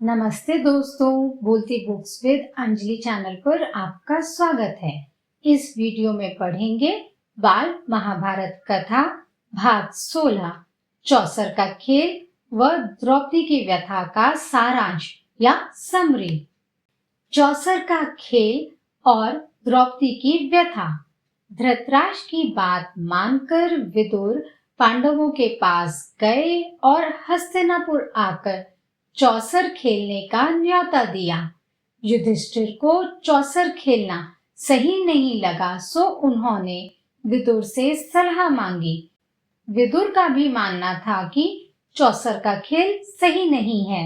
नमस्ते दोस्तों, बोलती बुक्स विद अंजलि चैनल पर आपका स्वागत है। इस वीडियो में पढ़ेंगे बाल महाभारत कथा भाग 16 चौसर का खेल व द्रौपदी की व्यथा का सारांश या समरी। चौसर का खेल और द्रौपदी की व्यथा। धृतराष्ट्र की बात मानकर विदुर पांडवों के पास गए और हस्तिनापुर आकर चौसर खेलने का न्योता दिया। युधिष्ठिर को चौसर खेलना सही नहीं लगा, सो उन्होंने विदुर से सलाह मांगी। विदुर का भी मानना था कि चौसर का खेल सही नहीं है।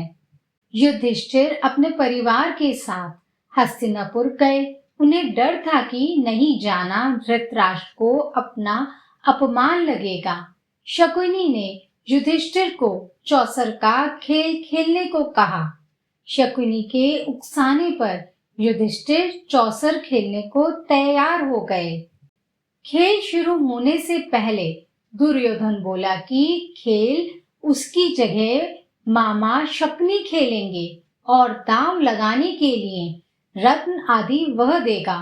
युधिष्ठिर अपने परिवार के साथ हस्तिनापुर गए। उन्हें डर था कि नहीं जाना धृतराष्ट्र को अपना अपमान लगेगा। शकुनी ने युधिष्ठिर को चौसर का खेल खेलने को कहा। शकुनी के उकसाने पर युधिष्ठिर चौसर खेलने को तैयार हो गए। खेल शुरू होने से पहले दुर्योधन बोला कि खेल उसकी जगह मामा शकुनी खेलेंगे और दांव लगाने के लिए रत्न आदि वह देगा।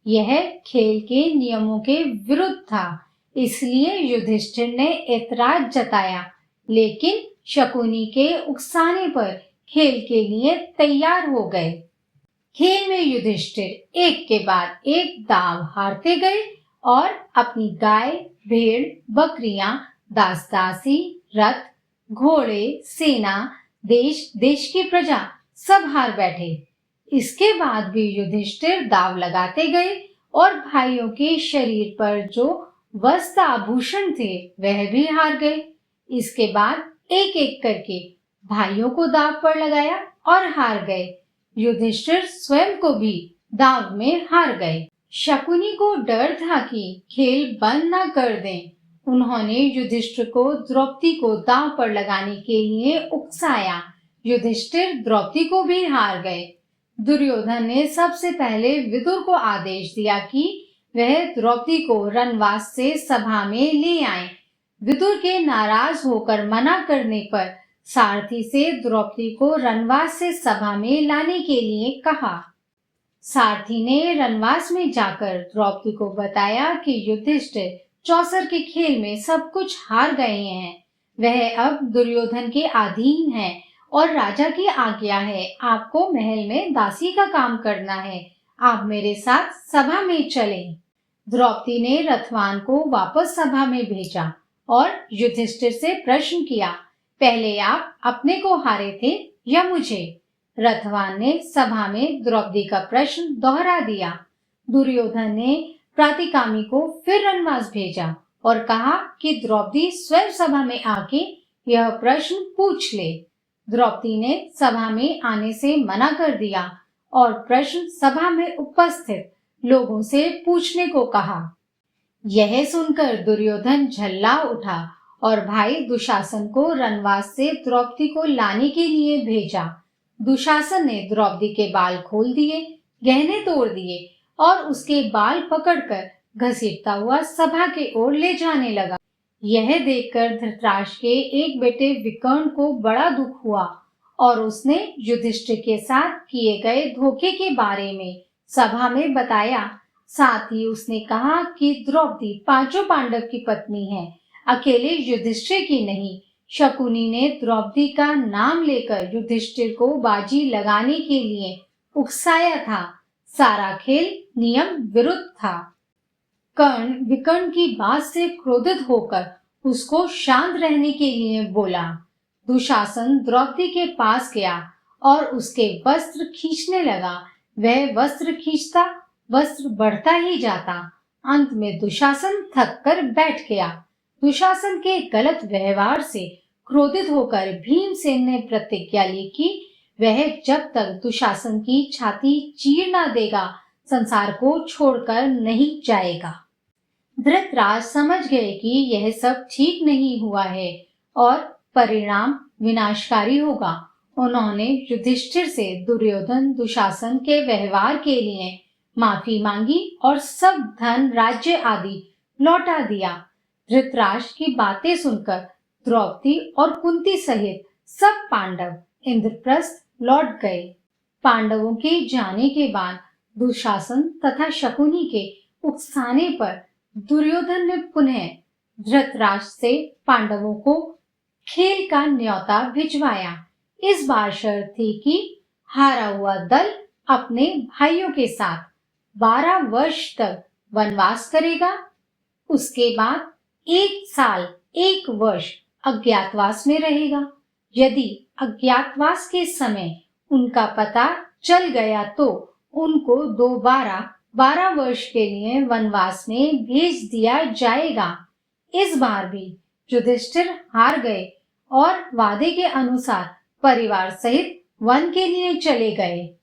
यह खेल के नियमों के विरुद्ध था, इसलिए युधिष्ठिर ने ऐतराज जताया, लेकिन शकुनी के उकसाने पर खेल के लिए तैयार हो गए। खेल में युधिष्ठिर एक के बाद एक दांव हारते गए और अपनी गाय, भेड़, बकरियां, दास दासी, रथ, घोड़े, सेना, देश देश की प्रजा सब हार बैठे। इसके बाद भी युधिष्ठिर दांव लगाते गए और भाइयों के शरीर पर जो वस्त्र आभूषण थे वह भी हार गए। इसके बाद एक एक करके भाइयों को दांव पर लगाया और हार गए। युधिष्ठिर स्वयं को भी दांव में हार गए। शकुनी को डर था कि खेल बंद न कर दें। उन्होंने युधिष्ठिर को द्रौपदी को दांव पर लगाने के लिए उकसाया। युधिष्ठिर द्रौपदी को भी हार गए। दुर्योधन ने सबसे पहले विदुर को आदेश दिया कि वह द्रौपदी को रनवास से सभा में ले आए। विदुर के नाराज होकर मना करने पर सारथी से द्रौपदी को रनवास से सभा में लाने के लिए कहा। सारथी ने रनवास में जाकर द्रौपदी को बताया कि युधिष्ठिर चौसर के खेल में सब कुछ हार गए हैं। वह अब दुर्योधन के अधीन है और राजा की आज्ञा है। आपको महल में दासी का काम करना है। आप मेरे साथ सभा में चलें। द्रौपदी ने रथवान को वापस सभा में भेजा और युधिष्ठिर से प्रश्न किया, पहले आप अपने को हारे थे या मुझे? रथवान ने सभा में द्रौपदी का प्रश्न दोहरा दिया। दुर्योधन ने प्रातिकामी को फिर रनवास भेजा और कहा कि द्रौपदी स्वयं सभा में आके यह प्रश्न पूछ ले। द्रौपदी ने सभा में आने से मना कर दिया और प्रश्न सभा में उपस्थित लोगों से पूछने को कहा। यह सुनकर दुर्योधन झल्ला उठा और भाई दुशासन को रनवास से द्रौपदी को लाने के लिए भेजा। दुशासन ने द्रौपदी के बाल खोल दिए, गहने तोड़ दिए और उसके बाल पकड़कर घसीटता हुआ सभा के ओर ले जाने लगा। यह देखकर धृतराष्ट्र के एक बेटे विकर्ण को बड़ा दुख हुआ और उसने युधिष्ठिर के साथ किए गए धोखे के बारे में सभा में बताया। साथ ही उसने कहा कि द्रौपदी पांचों पांडव की पत्नी है, अकेले युधिष्ठिर की नहीं। शकुनी ने द्रौपदी का नाम लेकर युधिष्ठिर को बाजी लगाने के लिए उकसाया था। सारा खेल नियम विरुद्ध था। कर्ण विकर्ण की बात से क्रोधित होकर उसको शांत रहने के लिए बोला। दुशासन द्रौपदी के पास गया और उसके वस्त्र खींचने लगा। वह वस्त्र खींचता, वस्त्र बढ़ता ही जाता। अंत में दुशासन थक कर बैठ गया। दुशासन के गलत व्यवहार से क्रोधित होकर भीमसेन ने प्रतिज्ञा ली कि वह जब तक दुशासन की छाती चीर ना देगा संसार को छोड़कर नहीं जाएगा। धृतराष्ट्र समझ गए कि यह सब ठीक नहीं हुआ है और परिणाम विनाशकारी होगा। उन्होंने युधिष्ठिर से दुर्योधन दुशासन के व्यवहार के लिए माफी मांगी और सब धन राज्य आदि लौटा दिया। धृतराष्ट्र की बातें सुनकर द्रौपदी और कुंती सहित सब पांडव इंद्रप्रस्थ लौट गए। पांडवों के जाने के बाद दुशासन तथा शकुनी के उकसाने पर दुर्योधन ने पुनः धृतराष्ट्र से पांडवों को खेल का न्योता भिजवाया। इस बार शर्त थी कि हारा हुआ दल अपने भाइयों के साथ 12 वर्ष तक वनवास करेगा। उसके बाद 1 साल 1 वर्ष अज्ञातवास में रहेगा। यदि अज्ञातवास के समय उनका पता चल गया तो उनको दोबारा 12 वर्ष के लिए वनवास में भेज दिया जाएगा। इस बार भी युधिष्ठिर हार गए और वादे के अनुसार परिवार सहित वन के लिए चले गए।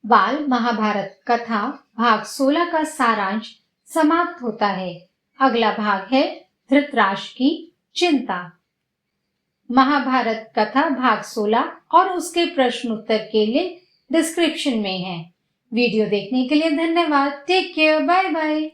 बाल महाभारत कथा भाग 16 का सारांश समाप्त होता है। अगला भाग है धृतराष्ट्र की चिंता। महाभारत कथा भाग 16 और उसके प्रश्न उत्तर के लिंक डिस्क्रिप्शन में है। वीडियो देखने के लिए धन्यवाद। Take care, bye bye.